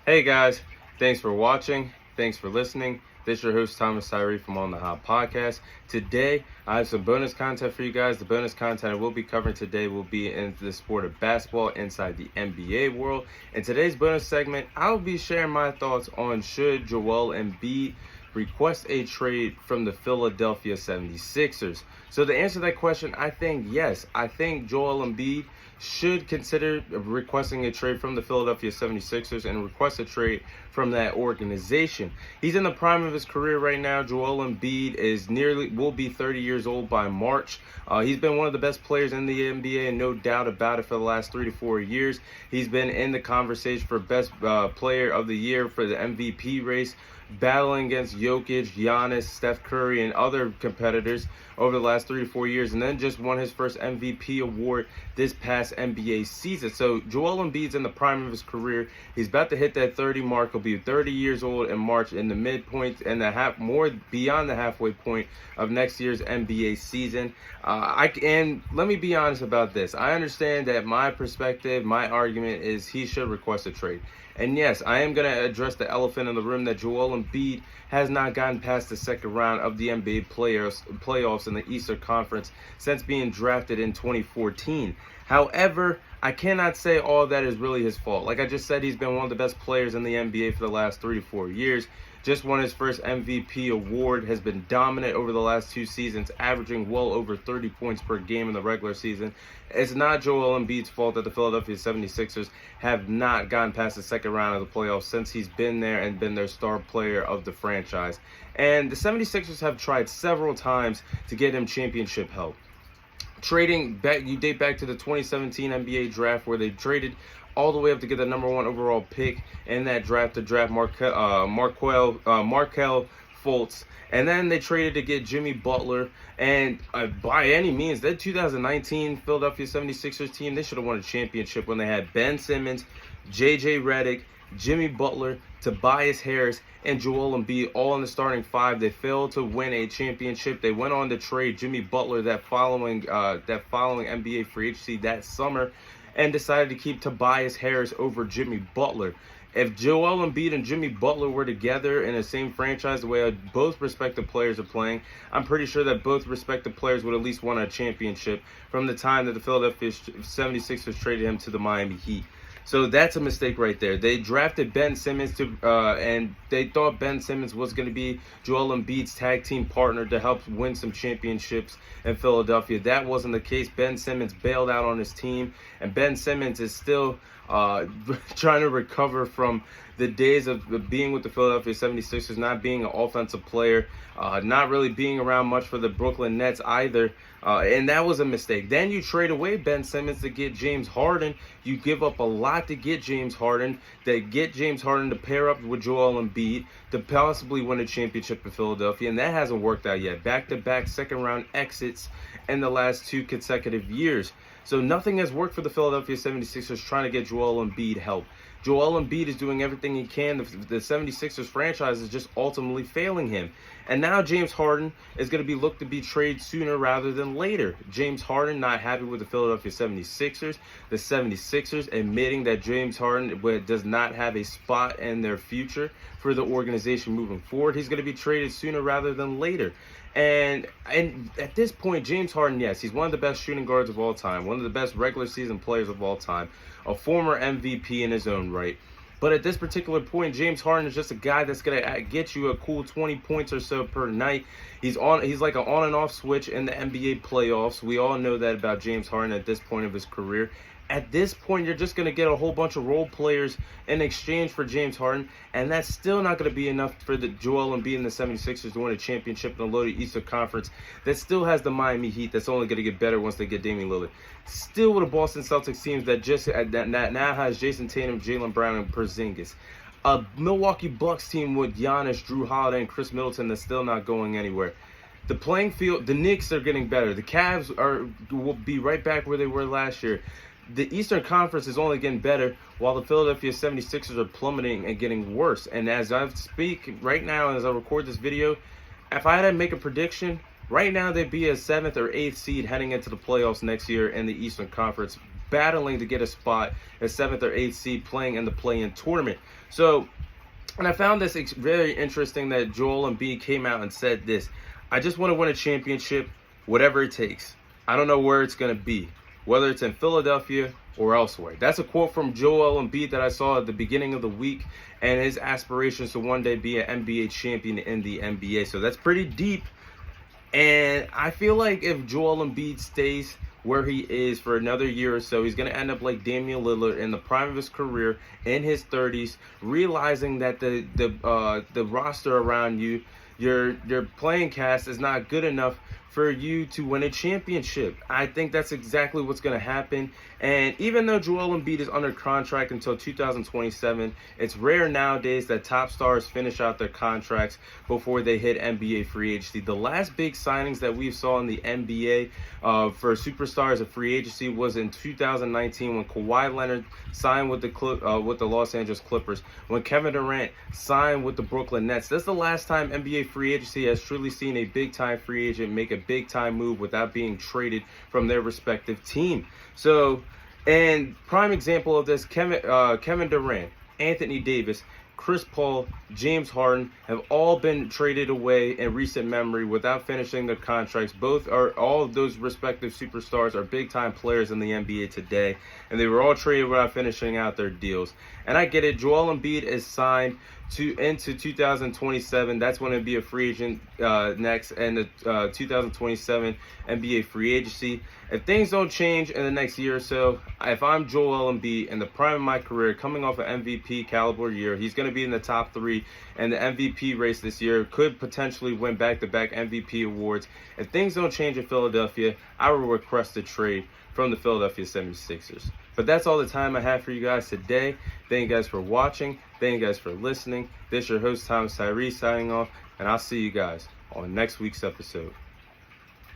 Hey guys, thanks for watching. Thanks for listening. This is your host Thomas Tyree from On the Hot Podcast. Today, I have some bonus content for you guys. The bonus content I will be covering today will be in the sport of basketball inside the NBA world. In today's bonus segment, I'll be sharing my thoughts on should Joel Embiid request a trade from the Philadelphia 76ers. So to answer that question, I think yes. I think Joel Embiid should consider requesting a trade from the Philadelphia 76ers and request a trade from that organization. He's in the prime of his career right now. Joel Embiid will be 30 years old by March. He's been one of the best players in the NBA, and no doubt about it, for the last 3 to 4 years. He's been in the conversation for best player of the year for the MVP race, battling against Jokic, Giannis, Steph Curry, and other competitors over the last 3 to 4 years, and then just won his first MVP award this past NBA season. So Joel Embiid's in the prime of his career. He's about to hit that 30 mark. He'll be 30 years old in March, in the midpoint and more beyond the halfway point of next year's NBA season. And let me be honest about this. I understand that my perspective, my argument is he should request a trade. And yes, I am going to address the elephant in the room that Joel Embiid has not gotten past the second round of the NBA playoffs in the Eastern Conference since being drafted in 2014. However, I cannot say all that is really his fault. Like I just said, he's been one of the best players in the NBA for the last 3 to 4 years. Just won his first MVP award, has been dominant over the last 2 seasons, averaging well over 30 points per game in the regular season. It's not Joel Embiid's fault that the Philadelphia 76ers have not gotten past the second round of the playoffs since he's been there and been their star player of the franchise. And the 76ers have tried several times to get him championship help. Trading back, you date back to the 2017 NBA draft where they traded all the way up to get the number 1 overall pick in that draft to draft Markelle Fultz. And then they traded to get Jimmy Butler. And by any means, that 2019 Philadelphia 76ers team, they should have won a championship when they had Ben Simmons, J.J. Redick, Jimmy Butler, Tobias Harris, and Joel Embiid all in the starting 5. They failed to win a championship. They went on to trade Jimmy Butler that following NBA free agency that summer, and decided to keep Tobias Harris over Jimmy Butler. If Joel Embiid and Jimmy Butler were together in the same franchise the way both respective players are playing, I'm pretty sure that both respective players would at least won a championship from the time that the Philadelphia 76ers traded him to the Miami Heat. So that's a mistake right there. They drafted Ben Simmons and they thought Ben Simmons was going to be Joel Embiid's tag team partner to help win some championships in Philadelphia. That wasn't the case. Ben Simmons bailed out on his team, and Ben Simmons is still trying to recover from the days of being with the Philadelphia 76ers, not being an offensive player, not really being around much for the Brooklyn Nets either. And that was a mistake. Then you trade away Ben Simmons to get James Harden. You give up a lot to get James Harden. They get James Harden to pair up with Joel Embiid to possibly win a championship in Philadelphia, and that hasn't worked out yet. Back-to-back second-round exits in the last 2 consecutive years. So nothing has worked for the Philadelphia 76ers trying to get Joel Embiid help. Joel Embiid is doing everything he can. The 76ers franchise is just ultimately failing him. And now James Harden is going to be looked to be traded sooner rather than later. James Harden not happy with the Philadelphia 76ers. The 76ers admitting that James Harden does not have a spot in their future for the organization moving forward. He's going to be traded sooner rather than later. And at this point, James Harden, yes, he's one of the best shooting guards of all time, one of the best regular season players of all time, a former MVP in his own right. But at this particular point, James Harden is just a guy that's going to get you a cool 20 points or so per night. He's like an on and off switch in the NBA playoffs. We all know that about James Harden at this point of his career. At this point, you're just going to get a whole bunch of role players in exchange for James Harden, and that's still not going to be enough for the Joel Embiid and the 76ers to win a championship in the loaded Eastern Conference that still has the Miami Heat that's only going to get better once they get Damian Lillard. Still with a Boston Celtics team that now has Jason Tatum, Jaylen Brown, and Porzingis. A Milwaukee Bucks team with Giannis, Drew Holiday, and Chris Middleton that's still not going anywhere. The playing field, the Knicks are getting better. The Cavs will be right back where they were last year. The Eastern Conference is only getting better while the Philadelphia 76ers are plummeting and getting worse. And as I speak right now, as I record this video, if I had to make a prediction, right now they'd be a 7th or 8th seed heading into the playoffs next year in the Eastern Conference battling to get a spot at 7th or 8th seed playing in the play-in tournament. So, and I found this very interesting that Joel Embiid came out and said this: I just want to win a championship, whatever it takes. I don't know where it's going to be, whether it's in Philadelphia or elsewhere. That's a quote from Joel Embiid that I saw at the beginning of the week, and his aspirations to one day be an NBA champion in the NBA. So that's pretty deep. And I feel like if Joel Embiid stays where he is for another year or so, he's going to end up like Damian Lillard in the prime of his career, in his 30s, realizing that the roster around you, your playing cast is not good enough for you to win a championship. I think that's exactly what's going to happen. And even though Joel Embiid is under contract until 2027, it's rare nowadays that top stars finish out their contracts before they hit NBA free agency. The last big signings that we saw in the NBA for superstars of free agency was in 2019 when Kawhi Leonard signed with the Los Angeles Clippers, when Kevin Durant signed with the Brooklyn Nets. That's the last time NBA free agency has truly seen a big-time free agent make a big-time move without being traded from their respective team. So, and prime example of this, Kevin Durant, Anthony Davis, Chris Paul, James Harden have all been traded away in recent memory without finishing their contracts. All of those respective superstars are big-time players in the NBA today, and they were all traded without finishing out their deals. And I get it. Joel Embiid is signed into 2027. That's when it'll be a free agent next, and the 2027 NBA free agency. If things don't change in the next year or so, if I'm Joel Embiid in the prime of my career, coming off an MVP caliber year, he's going to be in the top 3 and the MVP race this year, could potentially win back-to-back MVP awards. If things don't change in Philadelphia, I will request a trade from the Philadelphia 76ers. But that's all the time I have for you guys today. Thank you guys for watching. Thank you guys for listening. This is your host, Thomas Tyree, signing off, and I'll see you guys on next week's episode.